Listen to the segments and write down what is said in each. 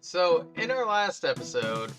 So, in our last episode,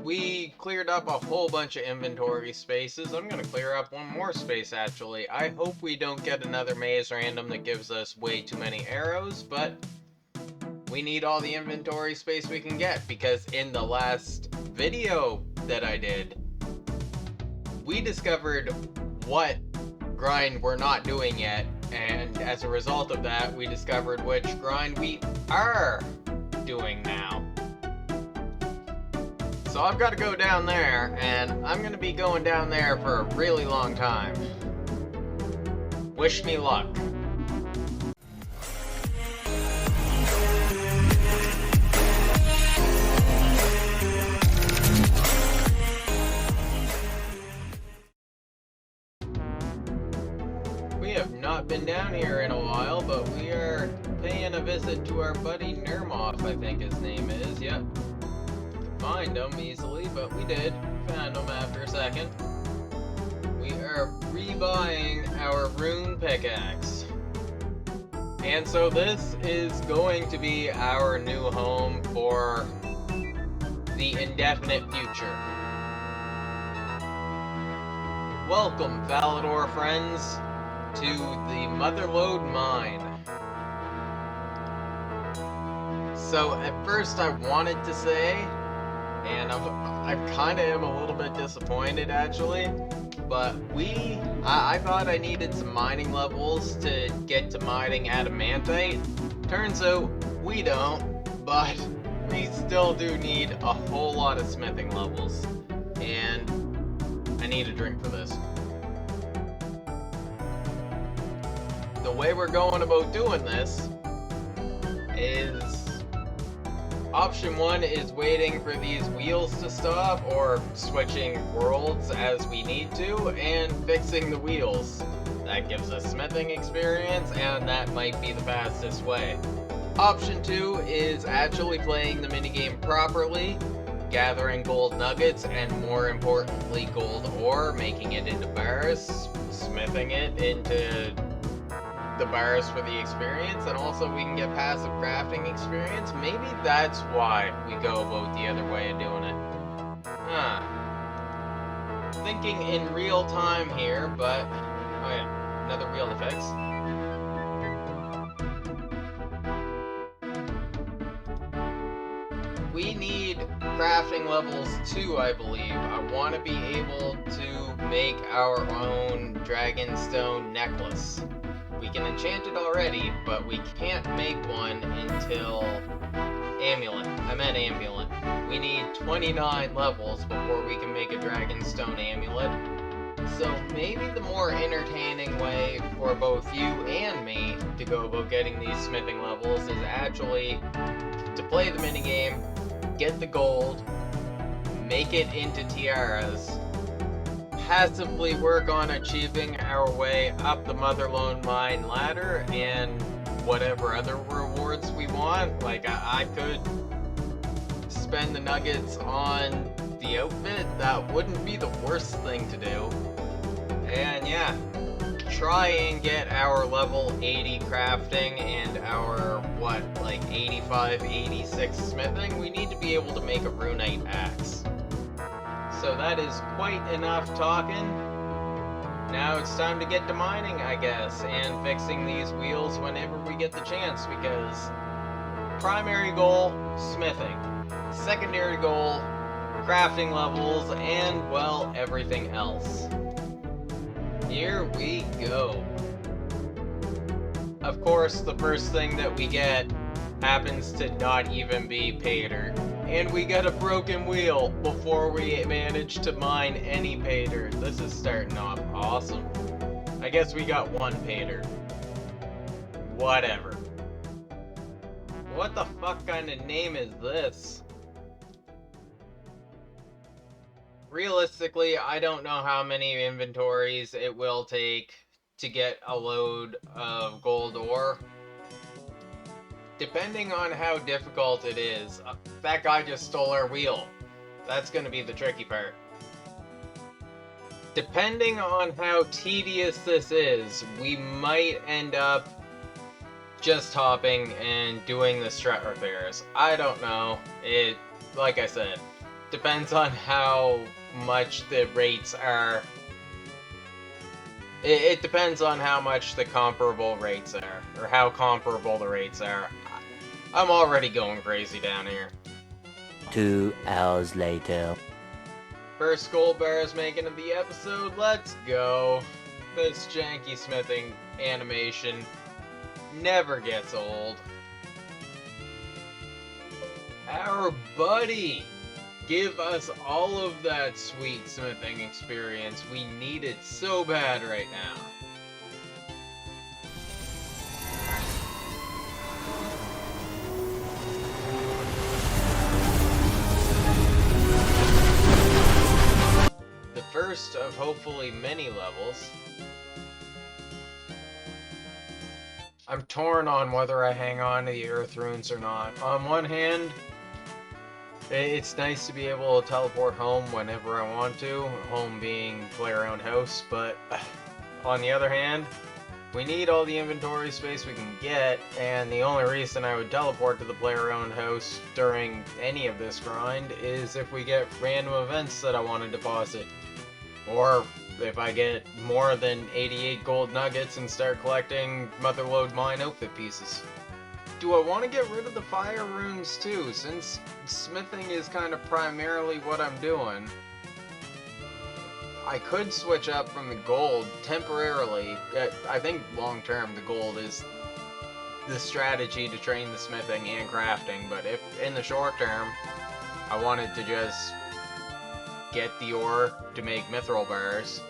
we cleared up a whole bunch of inventory spaces. I'm gonna clear up one more space actually. I hope we don't get another maze random that gives us way too many arrows, but we need all the inventory space we can get because in the last video that I did, we discovered what grind we're not doing yet, and as a result of that, we discovered which grind we are doing now. So I've got to go down there, and I'm going to be going down there for a really long time. Wish me luck. We have not been down here in a while, but we are paying a visit to our buddy Nermoff, I think his name is. Yep. Find him easily, but we did. Found him after a second. We are rebuying our rune pickaxe. And so this is going to be our new home for the indefinite future. Welcome, Falador friends, to the Motherlode Mine. So at first I wanted to say, and I kind of am a little bit disappointed actually, but I thought I needed some mining levels to get to mining adamantite. Turns out we don't, but we still do need a whole lot of smithing levels, and I need a drink for this. The way we're going about doing this is option one is waiting for these wheels to stop or switching worlds as we need to and fixing the wheels. That gives us smithing experience and that might be the fastest way. Option two is actually playing the minigame properly, gathering gold nuggets and more importantly gold ore, making it into bars, smithing it into the bars for the experience, and also we can get passive crafting experience. Maybe that's why we go about the other way of doing it. Thinking in real time here, but oh yeah, another reel to fix. We need crafting levels 2, I believe. I want to be able to make our own dragonstone necklace. We can enchant it already, but we can't make one until amulet. I meant amulet. We need 29 levels before we can make a dragonstone amulet. So maybe the more entertaining way for both you and me to go about getting these smithing levels is actually to play the minigame, get the gold, make it into tiaras, passively work on achieving our way up the Motherlode Mine ladder and whatever other rewards we want. Like I could spend the nuggets on the outfit. That wouldn't be the worst thing to do. And yeah, try and get our level 80 crafting and our, like 85, 86 smithing. We need to be able to make a runite axe. So that is quite enough talking. Now it's time to get to mining, I guess, and fixing these wheels whenever we get the chance, because primary goal, smithing. Secondary goal, crafting levels, and, well, everything else. Here we go. Of course, the first thing that we get happens to not even be pay dirt. And we got a broken wheel before we manage to mine any pay dirt. This is starting off awesome. I guess we got one pay dirt. Whatever. What the fuck kind of name is this? Realistically, I don't know how many inventories it will take to get a load of gold ore. Depending on how difficult it is, that guy just stole our wheel. That's gonna be the tricky part. Depending on how tedious this is, we might end up just hopping and doing the strut repairs. I don't know. It, like I said, depends on how much the rates are. It depends on how much the comparable rates are, or how comparable the rates are. I'm already going crazy down here. 2 hours later. First gold bar is making of the episode. Let's go. This janky smithing animation never gets old. Our buddy! Give us all of that sweet smithing experience. We need it so bad right now. The first of hopefully many levels. I'm torn on whether I hang on to the earth runes or not. On one hand, it's nice to be able to teleport home whenever I want to, home being player-owned house, but on the other hand, we need all the inventory space we can get, and the only reason I would teleport to the player-owned house during any of this grind is if we get random events that I want to deposit, or if I get more than 88 gold nuggets and start collecting Motherlode Mine outfit pieces. Do I want to get rid of the fire runes too, since smithing is kind of primarily what I'm doing? I could switch up from the gold temporarily. I think long term the gold is the strategy to train the smithing and crafting, but if in the short term I wanted to just get the ore to make mithril bars,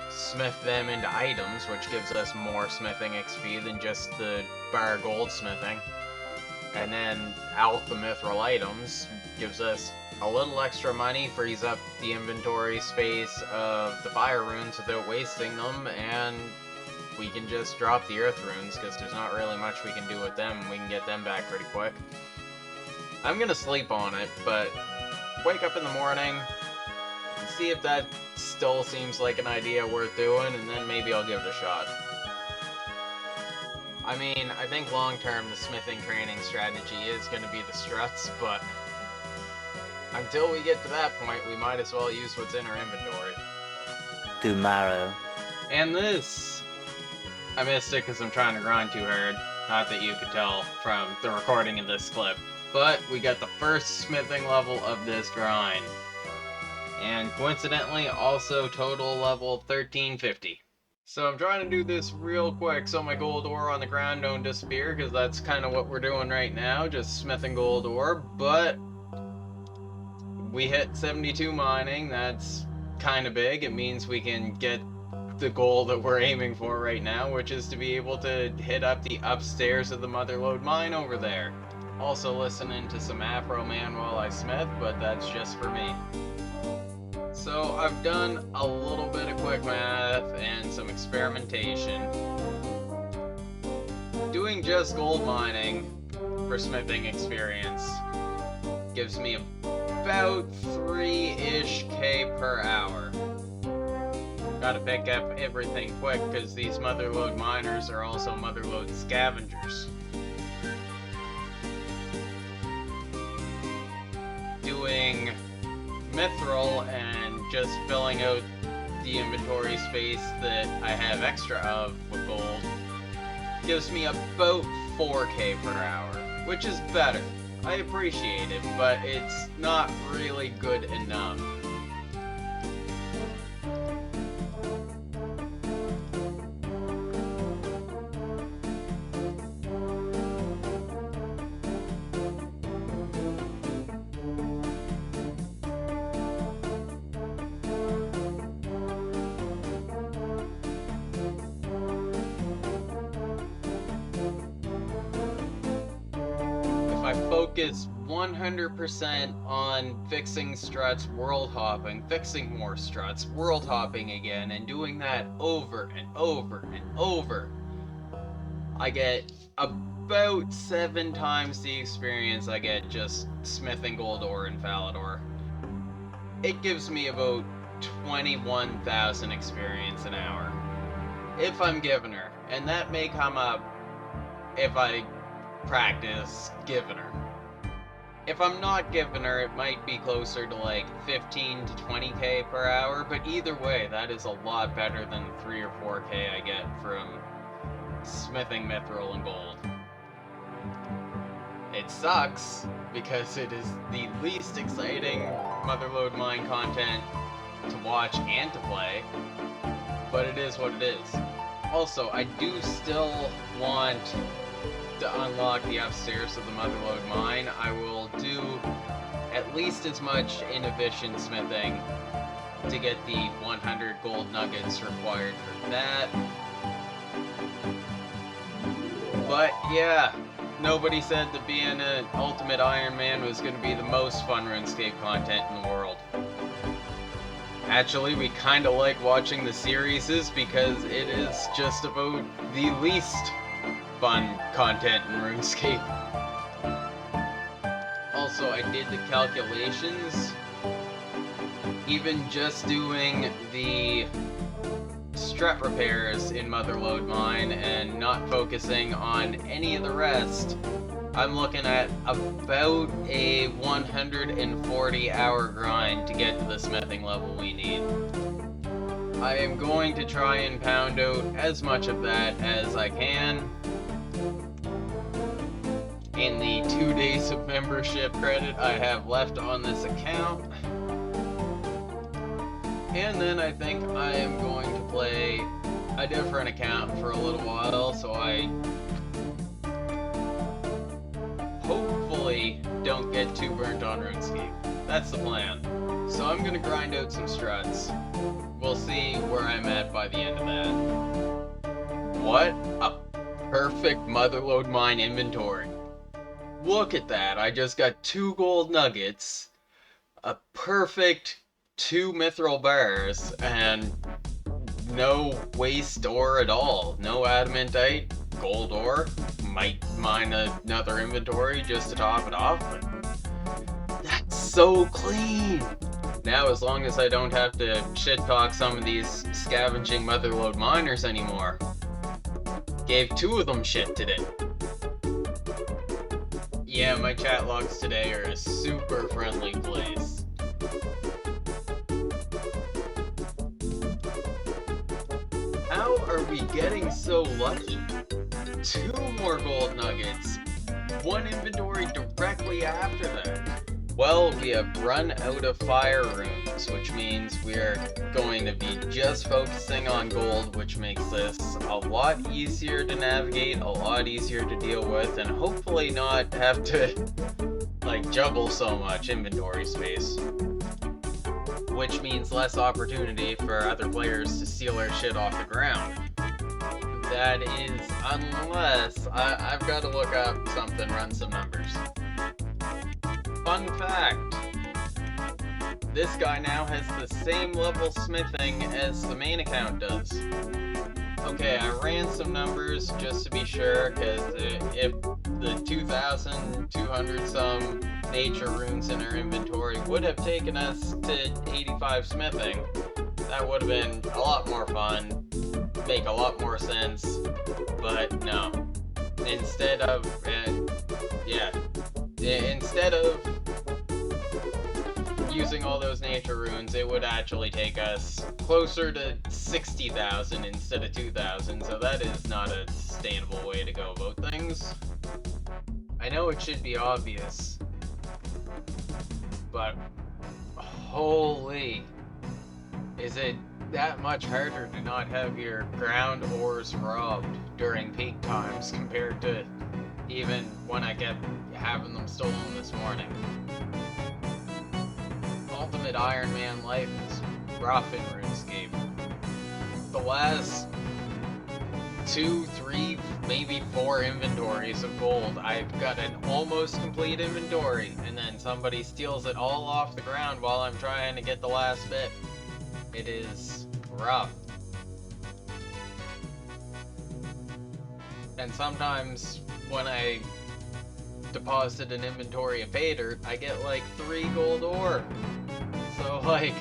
smith them into items, which gives us more smithing XP than just the bar goldsmithing, and then out the mithril items gives us a little extra money, frees up the inventory space of the fire runes without wasting them, and we can just drop the earth runes because there's not really much we can do with them. We can get them back pretty quick. I'm gonna sleep on it, but wake up in the morning, see if that still seems like an idea worth doing, and then maybe I'll give it a shot. I mean, I think long-term the smithing training strategy is going to be the struts, but until we get to that point, we might as well use what's in our inventory. Tomorrow. And this, I missed it because I'm trying to grind too hard. Not that you could tell from the recording of this clip, but we got the first smithing level of this grind. And coincidentally, also total level 1350. So I'm trying to do this real quick so my gold ore on the ground don't disappear, because that's kind of what we're doing right now, just smithing gold ore, but we hit 72 mining. That's kind of big. It means we can get the goal that we're aiming for right now, which is to be able to hit up the upstairs of the Motherlode Mine over there. Also listening to some Afro Man while I smith, but that's just for me. So I've done a little bit of quick math and some experimentation. Doing just gold mining for smithing experience gives me about 3-ish K per hour. Gotta pick up everything quick because these Motherlode miners are also Motherlode scavengers. Doing mithril and just filling out the inventory space that I have extra of with gold gives me about 4K per hour, which is better. I appreciate it, but it's not really good enough. I focus 100% on fixing struts, world hopping, fixing more struts, world hopping again, and doing that over and over and over, I get about 7 times the experience I get just smithing gold ore in Falador. It gives me about 21,000 experience an hour, if I'm giving her, and that may come up if I practice giving her. If I'm not giving her, it might be closer to like 15 to 20k per hour, but either way, that is a lot better than 3 or 4k I get from smithing mithril and gold. It sucks, because it is the least exciting Motherlode Mine content to watch and to play, but it is what it is. Also, I do still want to unlock the upstairs of the Motherlode Mine. I will do at least as much inefficient smithing to get the 100 gold nuggets required for that. But yeah, nobody said that being an Ultimate Iron Man was going to be the most fun RuneScape content in the world. Actually, we kind of like watching the series because it is just about the least fun content in RuneScape. Also, I did the calculations. Even just doing the strut repairs in Motherlode Mine and not focusing on any of the rest, I'm looking at about a 140 hour grind to get to the smithing level we need. I am going to try and pound out as much of that as I can in the 2 days of membership credit I have left on this account. And then I think I am going to play a different account for a little while, so I hopefully don't get too burnt on RuneScape. That's the plan. So I'm gonna grind out some struts. We'll see where I'm at by the end of that. What a perfect Motherlode Mine inventory. Look at that, I just got 2 gold nuggets, a perfect 2 mithril bars, and no waste ore at all. No adamantite, gold ore. Might mine another inventory just to top it off, but that's so clean! Now, as long as I don't have to shit talk some of these scavenging Motherlode miners anymore. Gave 2 of them shit today. Yeah, my chat logs today are a super friendly place. How are we getting so lucky? 2 more gold nuggets, 1 inventory directly after that. Well, we have run out of fire runes, which means we're going to be just focusing on gold, which makes this a lot easier to navigate, a lot easier to deal with, and hopefully not have to, like, juggle so much inventory space. Which means less opportunity for other players to steal our shit off the ground. That is, unless, I've got to look up something, run some numbers. Fun fact, this guy now has the same level smithing as the main account does. Okay, I ran some numbers just to be sure, because if the 2,200 some nature runes in our inventory would have taken us to 85 smithing, that would have been a lot more fun, make a lot more sense, but no. Instead of, instead of using all those nature runes, it would actually take us closer to 60,000 instead of 2,000, so that is not a sustainable way to go about things. I know it should be obvious, but holy, is it that much harder to not have your ground ores robbed during peak times compared to even when I kept having them stolen this morning. Ultimate Iron Man life is rough in RuneScape. The last 2, 3, maybe 4 inventories of gold, I've got an almost complete inventory, and then somebody steals it all off the ground while I'm trying to get the last bit. It is rough. And sometimes when I deposit an inventory of pay dirt, I get like 3 gold ore. So like,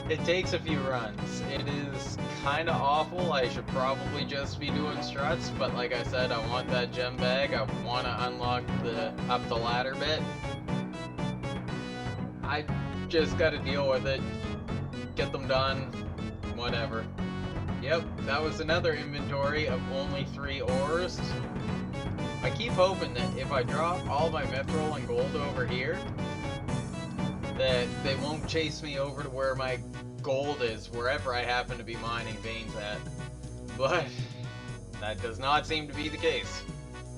it takes a few runs. It is kind of awful. I should probably just be doing struts, but like I said, I want that gem bag. I want to unlock the up the ladder bit. I just got to deal with it. Get them done. Whatever. Yep, that was another inventory of only 3 ores. I keep hoping that if I drop all my mithril and gold over here, that they won't chase me over to where my gold is, wherever I happen to be mining veins at. But that does not seem to be the case.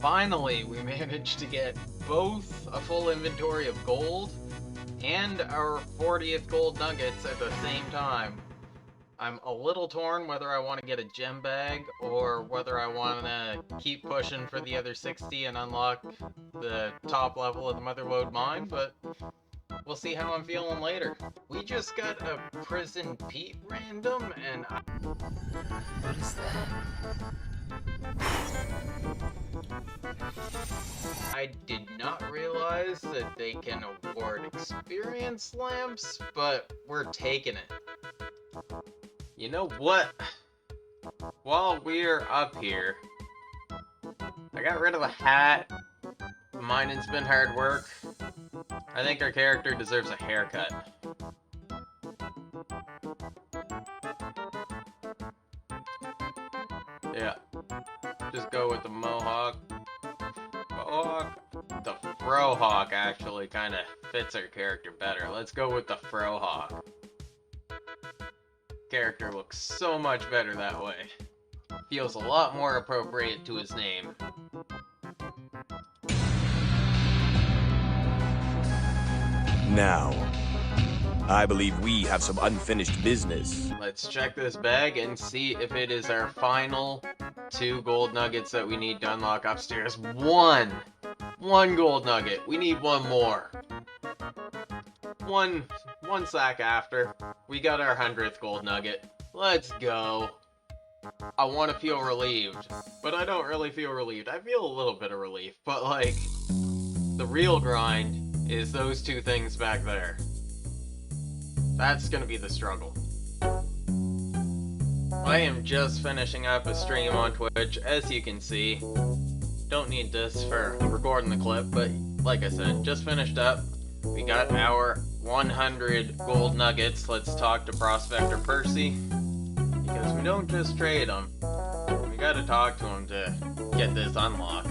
Finally, we managed to get both a full inventory of gold and our 40th gold nuggets at the same time. I'm a little torn whether I want to get a gem bag or whether I want to keep pushing for the other 60 and unlock the top level of the Motherlode mine, but we'll see how I'm feeling later. We just got a Prison Pete random, and What is that? I did not realize that they can award experience lamps, but we're taking it. You know what? While we're up here, I got rid of the hat. Mining's been hard work. I think our character deserves a haircut. Yeah. Just go with the mohawk. The frohawk actually kind of fits our character better. Let's go with the frohawk. Character looks so much better that way. Feels a lot more appropriate to his name. Now, I believe we have some unfinished business. Let's check this bag and see if it is our final 2 gold nuggets that we need to unlock upstairs. One gold nugget. We need 1 more. One sack after. We got our 100th gold nugget. Let's go. I want to feel relieved, but I don't really feel relieved. I feel a little bit of relief, but like, the real grind is those 2 things back there. That's gonna be the struggle. I am just finishing up a stream on Twitch, as you can see. Don't need this for recording the clip, but like I said, just finished up. We got our 100 gold nuggets. Let's talk to Prospector Percy, because we don't just trade them. We gotta talk to him to get this unlock.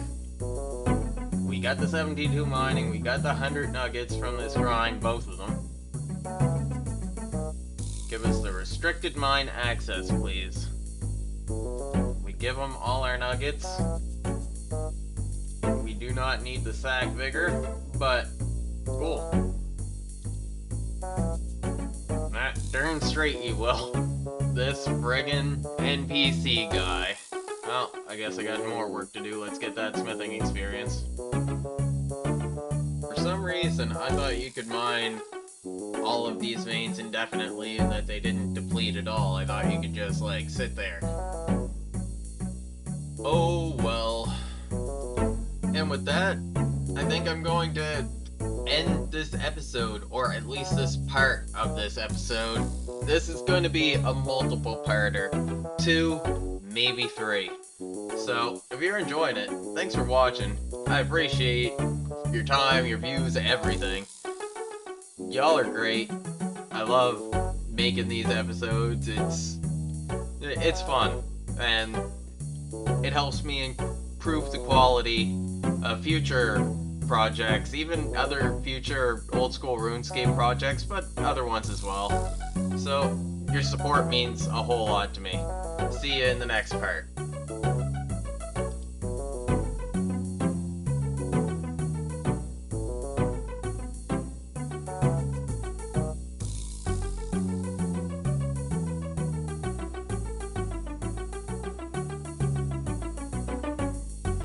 We got the 72 mining, we got the 100 nuggets from this grind, both of them. Give us the restricted mine access, please. We give them all our nuggets. We do not need the sack vigor, but cool. Darn straight you will. This friggin' NPC guy. Well, I guess I got more work to do. Let's get that smithing experience. For some reason, I thought you could mine all of these veins indefinitely and that they didn't deplete at all. I thought you could just, like, sit there. Oh, well. And with that, I think I'm going to end this episode, or at least this part of this episode. This is going to be a multiple parter. 2, maybe 3. So, if you're enjoying it, thanks for watching. I appreciate your time, your views, everything. Y'all are great. I love making these episodes. It's fun, and it helps me improve the quality of future projects, even other future old school RuneScape projects, but other ones as well. So, your support means a whole lot to me. See you in the next part.